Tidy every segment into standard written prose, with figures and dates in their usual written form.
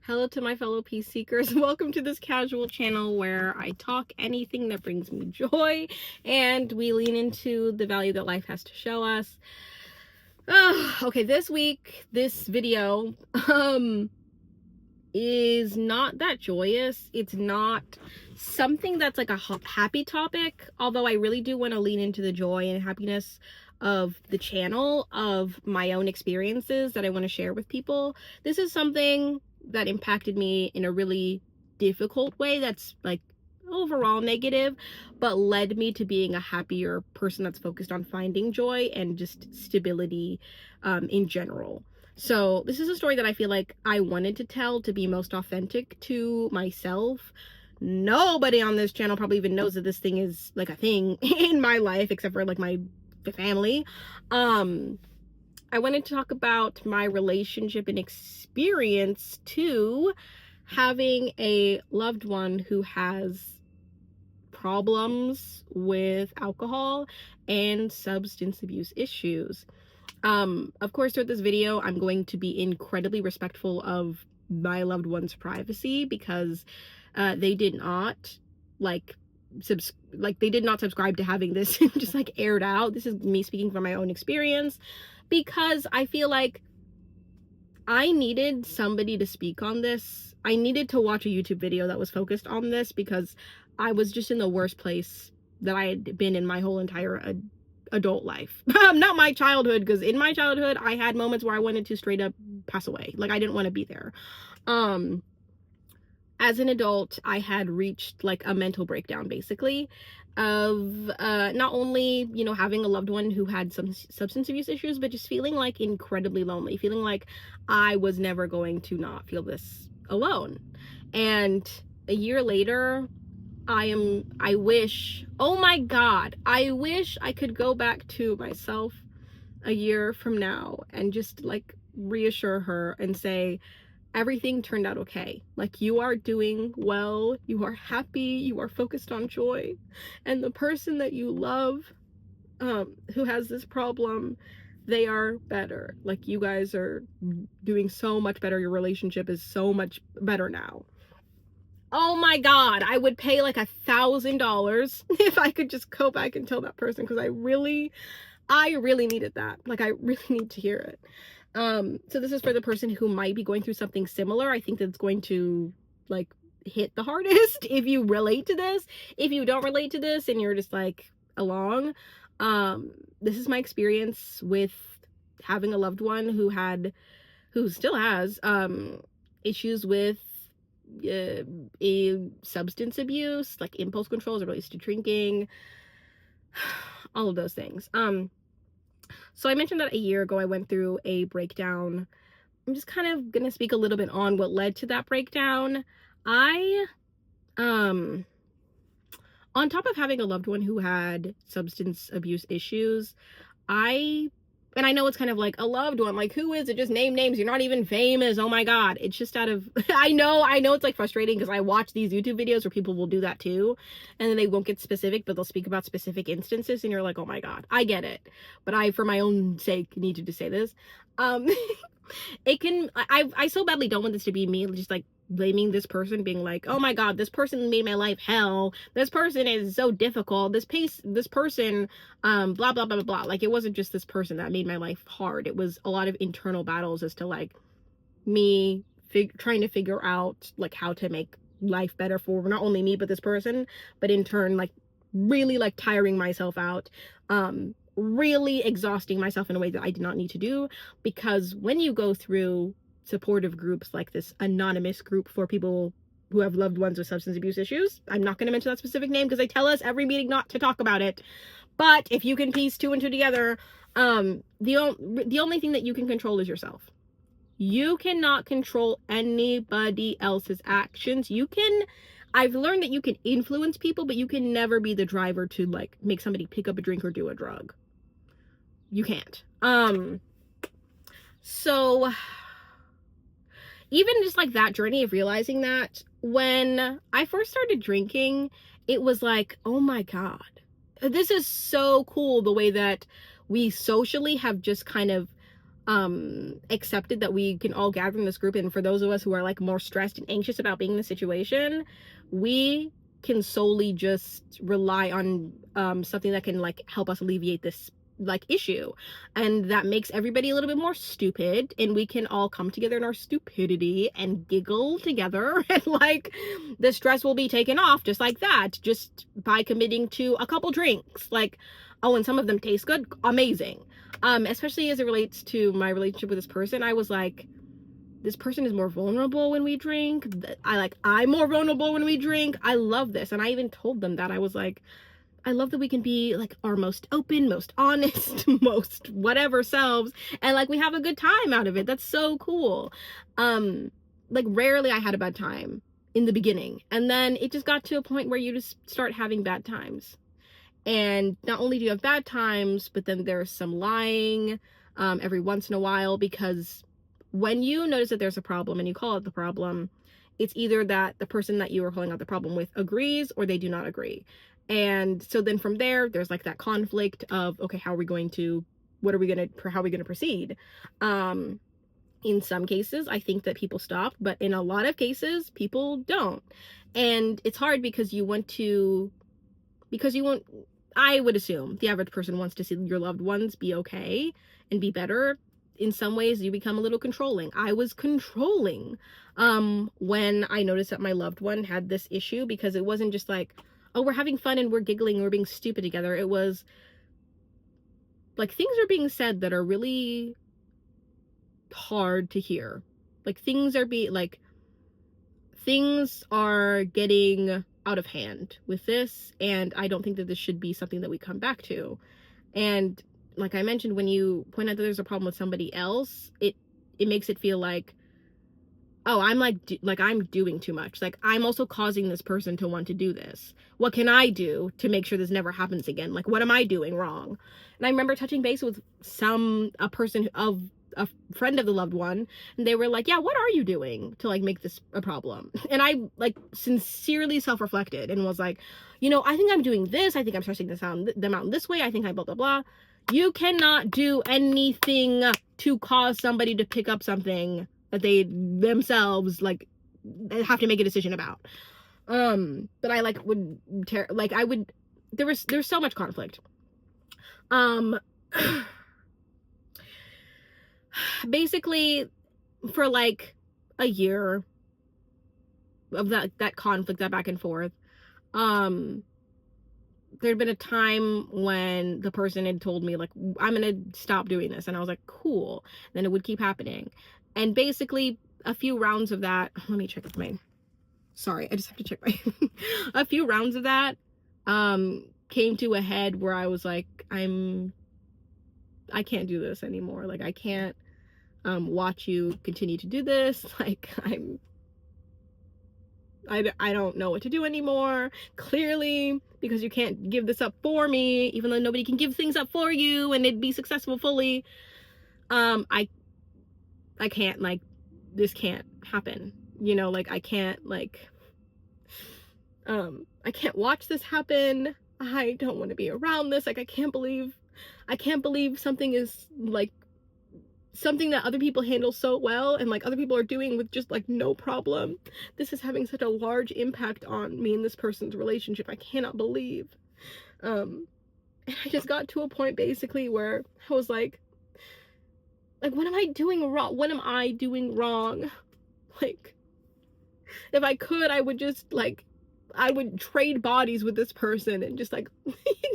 Hello to my fellow peace seekers. Welcome to this casual channel where I talk anything that brings me joy and we lean into the value that life has to show us. Okay, this week, this video is not that joyous. It's not something that's like a happy topic, although I really do want to lean into the joy and happiness of the channel, of my own experiences that I want to share with people. This is something that impacted me in a really difficult way that's like overall negative, but led me to being a happier person that's focused on finding joy and just stability in general. So this is a story that I feel like I wanted to tell to be most authentic to myself. Nobody on this channel probably even knows that this thing is like a thing in my life except for like my family. I wanted to talk about my relationship and experience to having a loved one who has problems with alcohol and substance abuse issues. Of course, throughout this video, I'm going to be incredibly respectful of my loved one's privacy because they did not they did not subscribe to having this just like aired out. This is me speaking from my own experience because I feel like I needed somebody to speak on this. I needed to watch a YouTube video that was focused on this because I was just in the worst place that I had been in my whole entire adult life. Not my childhood, because in my childhood I had moments where I wanted to straight up pass away. Like I didn't want to be there. As an adult, I had reached like a mental breakdown basically of not only, you know, having a loved one who had some substance abuse issues, but just feeling like incredibly lonely, feeling like I was never going to not feel this alone. And a year later, I wish, oh my God, I wish I could go back to myself a year from now and just like reassure her and say, everything turned out okay. Like, you are doing well, you are happy, you are focused on joy, and the person that you love, who has this problem, they are better. Like, you guys are doing so much better. Your relationship is so much better now. Oh my God, I would pay like $1,000 if I could just go back and tell that person, because I really needed that. Like, I really need to hear it. So this is for the person who might be going through something similar. I think that's going to like hit the hardest if you relate to this. If you don't relate to this and you're just like along, this is my experience with having a loved one who still has issues with a substance abuse, like impulse control as it relates to drinking, all of those things. So I mentioned that a year ago I went through a breakdown. I'm just kind of gonna speak a little bit on what led to that breakdown. I on top of having a loved one who had substance abuse issues, and I know it's kind of like a loved one, like who is it? Just name names. You're not even famous. Oh my God. It's just out of, I know it's like frustrating because I watch these YouTube videos where people will do that too. And then they won't get specific, but they'll speak about specific instances. And you're like, oh my God, I get it. But I, for my own sake, needed to say this. I so badly don't want this to be me just like blaming this person, being like, oh my God, this person made my life hell, this person is so difficult, this person blah blah blah blah blah. Like, it wasn't just this person that made my life hard. It was a lot of internal battles as to like me trying to figure out like how to make life better for not only me but this person, but in turn like really like tiring myself out, really exhausting myself in a way that I did not need to do. Because when you go through supportive groups like this anonymous group for people who have loved ones with substance abuse issues, I'm not going to mention that specific name because they tell us every meeting not to talk about it, but if you can piece two and two together, the only thing that you can control is yourself. You cannot control anybody else's actions. I've learned that you can influence people, but you can never be the driver to like make somebody pick up a drink or do a drug. You can't. So even just like that journey of realizing that, when I first started drinking, it was like, oh my God, this is so cool the way that we socially have just kind of accepted that we can all gather in this group, and for those of us who are like more stressed and anxious about being in the situation, we can solely just rely on something that can like help us alleviate this like issue, and that makes everybody a little bit more stupid, and we can all come together in our stupidity and giggle together, and like the stress will be taken off just like that, just by committing to a couple drinks. Like, oh, and some of them taste good, amazing. Especially as it relates to my relationship with this person, I was like, this person is more vulnerable when we drink. I'm more vulnerable when we drink. I love this. And I even told them that. I was like, I love that we can be like our most open, most honest, most whatever selves, and like we have a good time out of it. That's so cool. Like rarely I had a bad time in the beginning. And then it just got to a point where you just start having bad times. And not only do you have bad times, but then there's some lying every once in a while, because when you notice that there's a problem and you call it the problem, it's either that the person that you are calling out the problem with agrees or they do not agree. And so then from there's like that conflict of, okay, how are we going to proceed? In some cases, I think that people stop, but in a lot of cases, people don't. And it's hard because I would assume the average person wants to see your loved ones be okay and be better. In some ways, you become a little controlling. I was controlling when I noticed that my loved one had this issue, because it wasn't just like, oh, we're having fun and we're giggling and we're being stupid together. It was like things are being said that are really hard to hear. Like things are getting out of hand with this, and I don't think that this should be something that we come back to. And like I mentioned, when you point out that there's a problem with somebody else, it makes it feel like, oh, I'm I'm doing too much. Like I'm also causing this person to want to do this. What can I do to make sure this never happens again? Like, what am I doing wrong? And I remember touching base with a friend of the loved one, and they were like, yeah, what are you doing to like make this a problem? And I like sincerely self-reflected and was like, I think I'm doing this. I think I'm stressing them out in this way. I think I blah, blah, blah. You cannot do anything to cause somebody to pick up something that they themselves like have to make a decision about. But I like would there's so much conflict. Basically for like a year of that conflict, that back and forth, there'd been a time when the person had told me like, I'm gonna stop doing this, and I was like, cool. Then it would keep happening, and basically a few rounds of that, let me check my, sorry, I just have to check my a few rounds of that came to a head where I was like, I can't do this anymore. Like I can't watch you continue to do this. Like I don't know what to do anymore, clearly, because you can't give this up for me, even though nobody can give things up for you and it'd be successful fully. I can't, like, this can't happen, like I can't watch this happen. I don't want to be around this. Like I can't believe something is like something that other people handle so well and like other people are doing with just like no problem. This is having such a large impact on me and this person's relationship. I cannot believe. And I just got to a point basically where I was like, what am I doing wrong? What am I doing wrong? Like, if I could, I would just I would trade bodies with this person and just like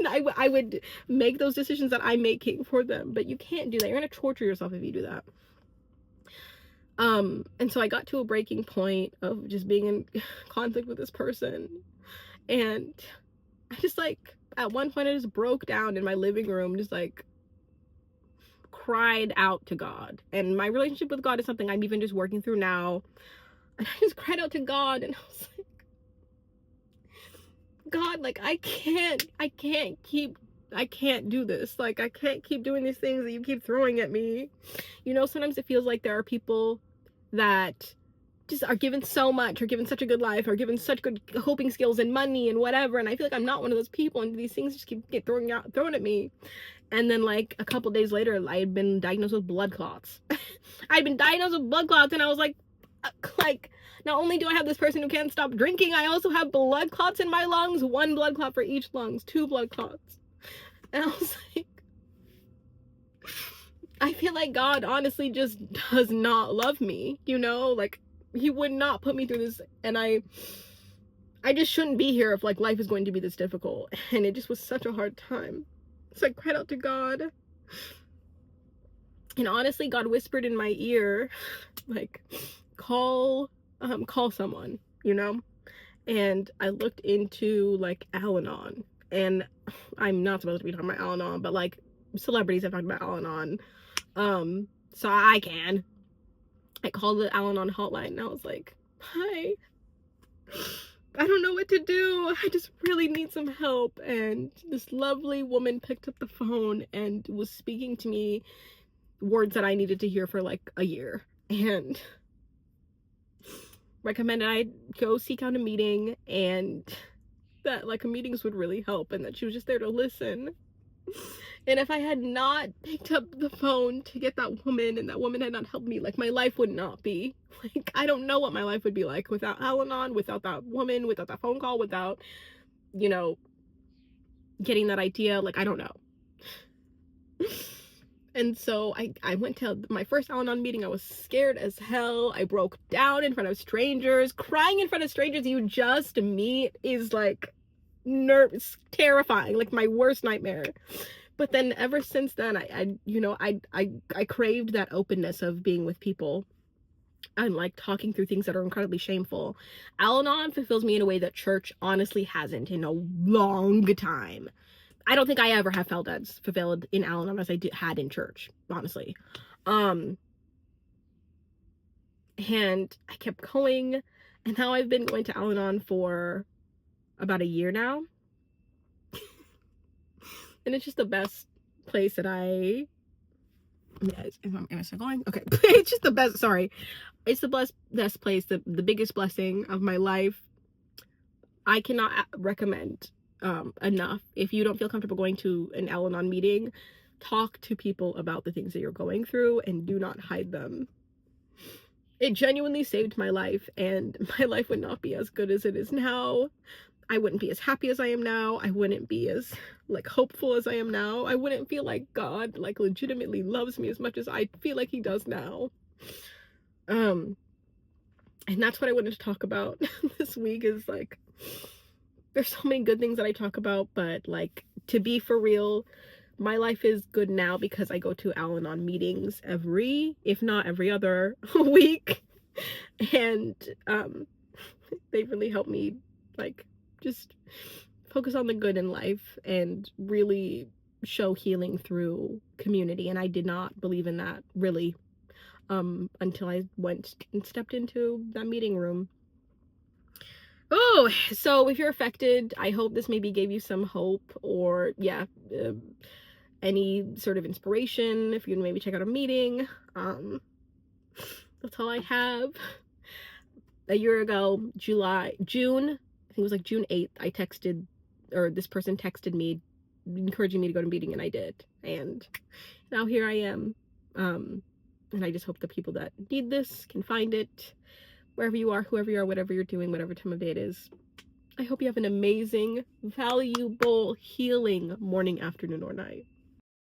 I would make those decisions that I'm making for them. But you can't do that. You're gonna torture yourself if you do that. And so I got to a breaking point of just being in conflict with this person, and I just at one point I just broke down in my living room, just cried out to God. And my relationship with God is something I'm even just working through now. And I just cried out to God, and I was like, God, I can't do this. I can't keep doing these things that you keep throwing at me. Sometimes it feels like there are people that just are given so much, or given such a good life, or given such good coping skills and money and whatever, and I feel like I'm not one of those people, and these things just get thrown at me. And then like a couple days later, I had been diagnosed with blood clots. I'd been diagnosed with blood clots, and I was like, not only do I have this person who can't stop drinking, I also have blood clots in my lungs, 1 blood clot for each lungs, 2 blood clots. And I was like, I feel like God honestly just does not love me, you know, like he would not put me through this, and I just shouldn't be here if like life is going to be this difficult. And it just was such a hard time. So I cried out to God, and honestly God whispered in my ear, like, call someone, you know. And I looked into like Al-Anon, and I'm not supposed to be talking about Al-Anon, but like celebrities have talked about Al-Anon, so I called the Al-Anon hotline, and I was like, hi, I don't know what to do, I just really need some help. And this lovely woman picked up the phone and was speaking to me words that I needed to hear for like a year, and recommended I go seek out a meeting, and that like meetings would really help, and that she was just there to listen. And if I had not picked up the phone to get that woman, and that woman had not helped me, like my life would not be, like, I don't know what my life would be like without Al-Anon, without that woman, without that phone call, without, you know, getting that idea. Like, I don't know. And so I went to my first Al-Anon meeting. I was scared as hell. I broke down in front of strangers. Crying in front of strangers you just meet is like nervous, terrifying, like my worst nightmare. But then ever since then, I craved that openness of being with people and like talking through things that are incredibly shameful. Al-Anon fulfills me in a way that church honestly hasn't in a long time. I don't think I ever have felt as fulfilled in Al-Anon as I had in church, honestly. And I kept going, and now I've been going to Al-Anon for about a year now. And it's just the best place that am I still going? Okay. It's just the best, sorry. It's the best place, the biggest blessing of my life. I cannot recommend enough. If you don't feel comfortable going to an Al-Anon meeting, talk to people about the things that you're going through, and do not hide them. It genuinely saved my life, and my life would not be as good as it is now. I wouldn't be as happy as I am now. I wouldn't be as like hopeful as I am now. I wouldn't feel like God like legitimately loves me as much as I feel like he does now. And that's what I wanted to talk about this week, is like, there's so many good things that I talk about, but like, to be for real, my life is good now because I go to Al-Anon meetings if not every other week. And they really help me like just focus on the good in life and really show healing through community. And I did not believe in that really until I went and stepped into that meeting room. Oh, so if you're affected, I hope this maybe gave you some hope, or any sort of inspiration. If you maybe check out a meeting, that's all I have. A year ago, June, I think it was like June 8th, this person texted me encouraging me to go to a meeting, and I did. And now here I am. And I just hope the people that need this can find it wherever you are, whoever you are, whatever you're doing, whatever time of day it is. I hope you have an amazing, valuable, healing morning, afternoon, or night.